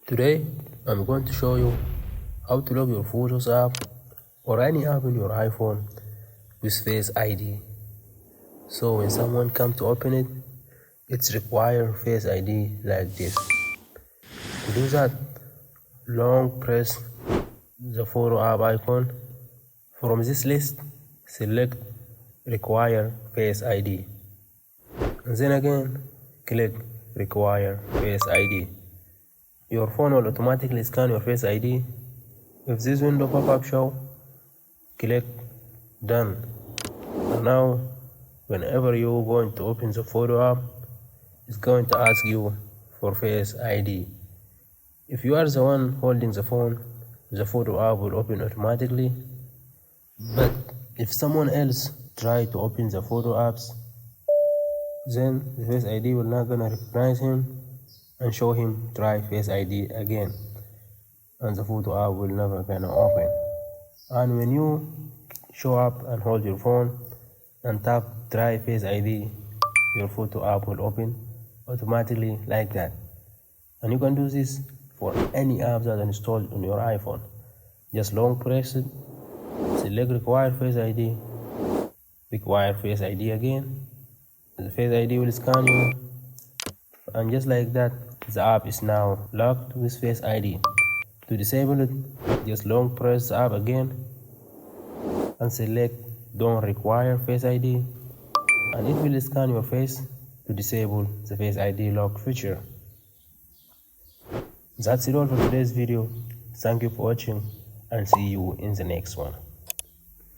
Today, I'm going to show you how to lock your Photos app or any app in your iPhone with Face ID. So when someone comes to open it, it's require Face ID like this. To do that, long press the photo app icon. From this list, select require Face ID. And then again, click require Face ID. Your phone will automatically scan your Face ID. If this window pop-up show, click done. And now, whenever you're going to open the photo app, it's going to ask you for Face ID. If you are the one holding the phone, the photo app will open automatically. But if someone else try to open the photo apps, then the Face ID will not gonna recognize him and show him try Face ID again, and the photo app will never gonna open. And when you show up and hold your phone and tap try Face ID, your photo app will open automatically like that. And you can do this for any app that is installed on your iPhone. Just long press it, select require Face ID, require Face ID again. The Face ID will scan you, and just like that, the app is now locked with Face ID. To disable it, just long press the app again and select don't require Face ID, and it will scan your face to disable the Face ID lock feature. That's it all for today's video. Thank you for watching and see you in the next one.